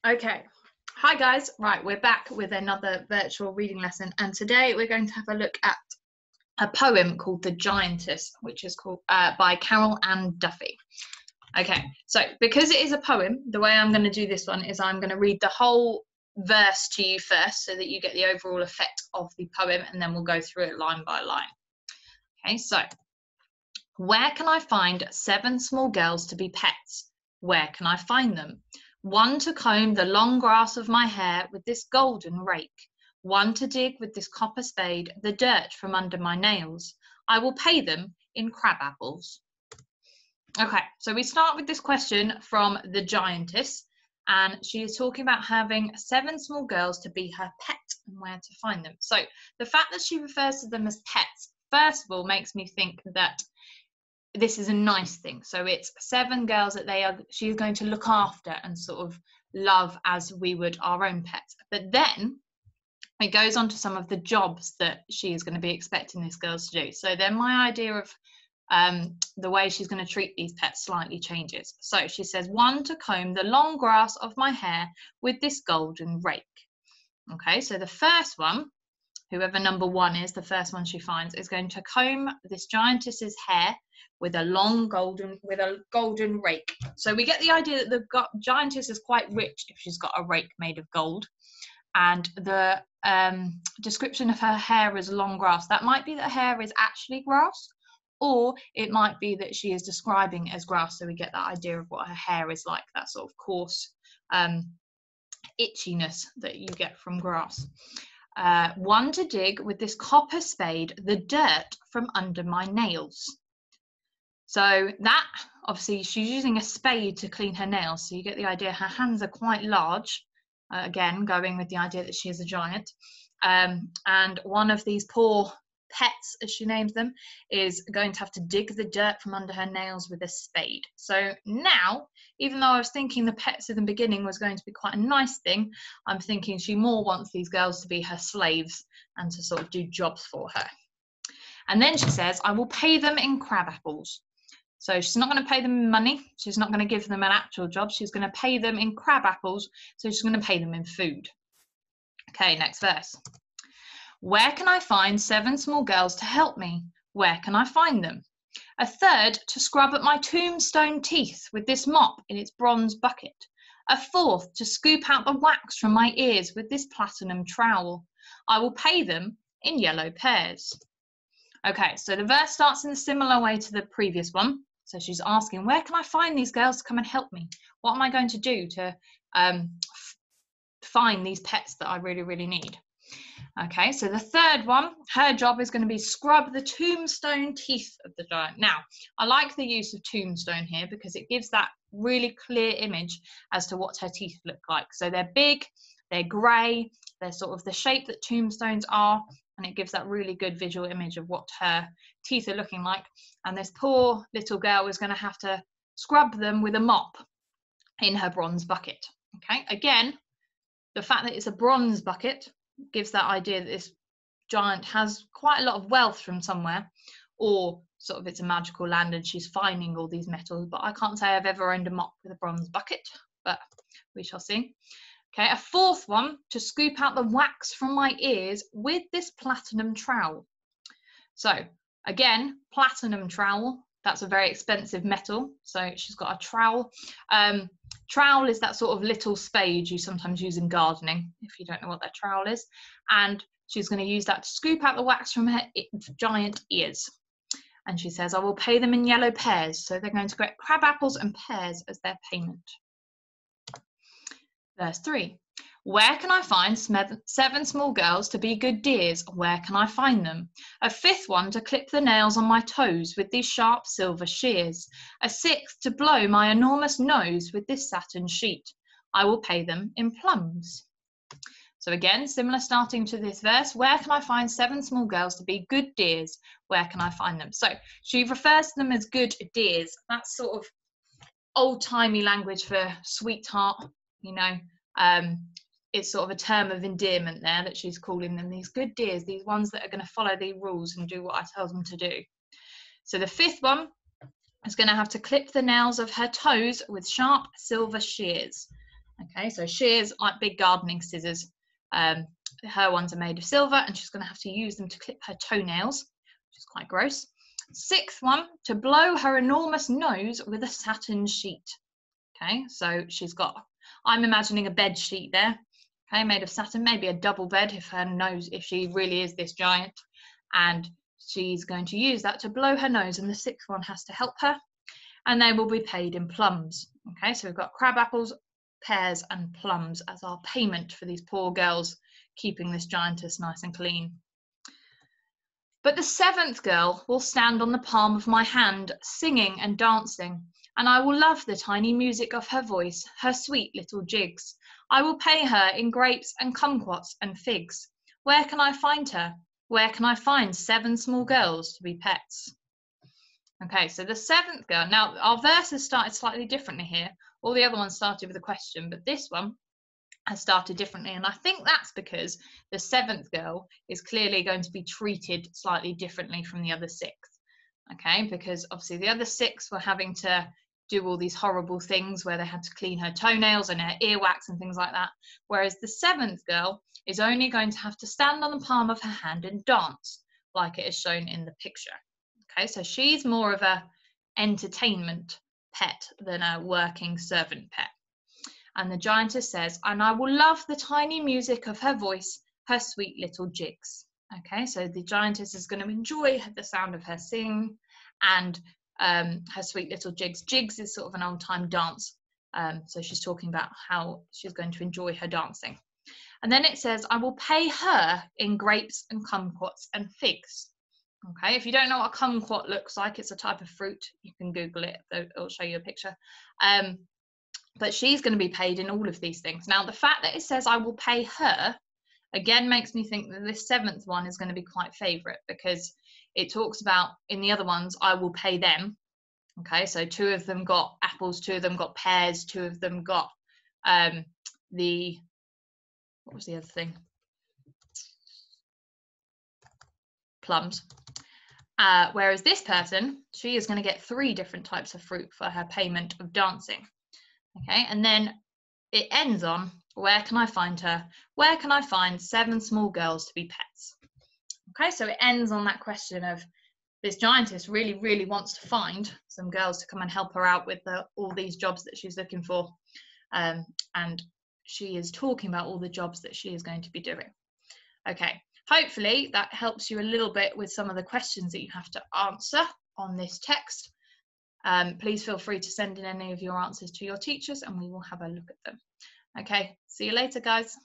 Okay. Hi guys. Right, we're back with another virtual reading lesson, and today we're going to have a look at a poem called The Giantess, which is called by Carol Ann Duffy. Okay, so because it is a poem, the way I'm going to do this one is I'm going to read the whole verse to you first so that you get the overall effect of the poem, and then we'll go through it line by line. Okay, so where can I find 7 small girls to be pets? Where can I find them? One to comb the long grass of my hair with this golden rake. One to dig with this copper spade the dirt from under my nails. I will pay them in crab apples. Okay, so we start with this question from the Giantess, and she is talking about having 7 small girls to be her pet and where to find them. So the fact that she refers to them as pets, first of all, makes me think that this is a nice thing. So it's 7 girls that she is going to look after and sort of love as we would our own pets. But then it goes on to some of the jobs that she is going to be expecting these girls to do. So then my idea of the way she's going to treat these pets slightly changes. So she says, one to comb the long grass of my hair with this golden rake. Okay, so the first one, whoever number 1 is, the first one she finds, is going to comb this giantess's hair with a golden rake. So we get the idea that the giantess is quite rich if she's got a rake made of gold. And the description of her hair is long grass. That might be that her hair is actually grass, or it might be that she is describing it as grass. So we get that idea of what her hair is like, that sort of coarse itchiness that you get from grass. One to dig with this copper spade the dirt from under my nails. So that, obviously, she's using a spade to clean her nails. So you get the idea her hands are quite large. Again, going with the idea that she is a giant. And one of these poor pets, as she names them, is going to have to dig the dirt from under her nails with a spade. So now, even though I was thinking the pets in the beginning was going to be quite a nice thing, I'm thinking she more wants these girls to be her slaves and to sort of do jobs for her. And then she says, I will pay them in crab apples. So she's not going to pay them in money. She's not going to give them an actual job. She's going to pay them in crab apples. So she's going to pay them in food. Okay, next verse. Where can I find 7 small girls to help me? Where can I find them? A third to scrub at my tombstone teeth with this mop in its bronze bucket. A fourth to scoop out the wax from my ears with this platinum trowel. I will pay them in yellow pears. Okay, so the verse starts in a similar way to the previous one. So she's asking, where can I find these girls to come and help me? What am I going to do to find these pets that I really, really need? Okay, so the third one, her job is going to be scrub the tombstone teeth of the giant. Now, I like the use of tombstone here because it gives that really clear image as to what her teeth look like. So they're big, they're grey, they're sort of the shape that tombstones are, and it gives that really good visual image of what her teeth are looking like. And this poor little girl is going to have to scrub them with a mop in her bronze bucket. Okay, again, the fact that it's a bronze bucket gives that idea that this giant has quite a lot of wealth from somewhere, or sort of it's a magical land and she's finding all these metals. But I can't say I've ever owned a mop with a bronze bucket, but we shall see. Okay, a fourth one, to scoop out the wax from my ears with this platinum trowel. So again, platinum trowel, that's a very expensive metal. So she's got a trowel. Trowel is that sort of little spade you sometimes use in gardening, if you don't know what that trowel is. And she's going to use that to scoop out the wax from her giant ears. And she says, I will pay them in yellow pears. So they're going to get crab apples and pears as their payment. Verse 3. Where can I find 7 small girls to be good dears? Where can I find them? A 5th one to clip the nails on my toes with these sharp silver shears. A 6th to blow my enormous nose with this satin sheet. I will pay them in plums. So again, similar starting to this verse. Where can I find 7 small girls to be good dears? Where can I find them? So she refers to them as good dears. That's sort of old-timey language for sweetheart, you know. It's sort of a term of endearment there that she's calling them these good dears, these ones that are going to follow the rules and do what I tell them to do. So the 5th one is going to have to clip the nails of her toes with sharp silver shears. Okay, so shears, like big gardening scissors. Her ones are made of silver, and she's going to have to use them to clip her toenails, which is quite gross. Sixth one, to blow her enormous nose with a satin sheet. Okay, so she's got, I'm imagining a bed sheet there, okay, made of satin, maybe a double bed if she really is this giant, and she's going to use that to blow her nose, and the sixth one has to help her, and they will be paid in plums. Okay, so we've got crab apples, pears, and plums as our payment for these poor girls keeping this giantess nice and clean. But the seventh girl will stand on the palm of my hand, singing and dancing, and I will love the tiny music of her voice, her sweet little jigs. I will pay her in grapes and kumquats and figs. Where can I find her? Where can I find 7 small girls to be pets? Okay, so the seventh girl. Now, our verses started slightly differently here. All the other ones started with a question, but this one has started differently. And I think that's because the seventh girl is clearly going to be treated slightly differently from the other 6. Okay, because obviously the other 6 were having to do all these horrible things where they had to clean her toenails and her earwax and things like that. Whereas the seventh girl is only going to have to stand on the palm of her hand and dance, like it is shown in the picture. Okay, so she's more of a entertainment pet than a working servant pet. And the giantess says, and I will love the tiny music of her voice, her sweet little jigs. Okay, so the giantess is going to enjoy the sound of her sing and her sweet little jigs. Jigs is sort of an old-time dance. So she's talking about how she's going to enjoy her dancing. And then it says, I will pay her in grapes and kumquats and figs. Okay, if you don't know what a kumquat looks like, it's a type of fruit. You can Google it, it'll show you a picture. But she's going to be paid in all of these things. Now, the fact that it says I will pay her, again, makes me think that this seventh one is going to be quite favourite, because it talks about, in the other ones, I will pay them. Okay, so 2 of them got apples, 2 of them got pears, 2 of them got what was the other thing? Plums. Whereas this person, she is going to get 3 different types of fruit for her payment of dancing. Okay, and then it ends on, where can I find her? Where can I find 7 small girls to be pets? Okay, so it ends on that question of this giantess really, really wants to find some girls to come and help her out with all these jobs that she's looking for. And she is talking about all the jobs that she is going to be doing. Okay, hopefully that helps you a little bit with some of the questions that you have to answer on this text. Please feel free to send in any of your answers to your teachers and we will have a look at them. Okay, see you later, guys.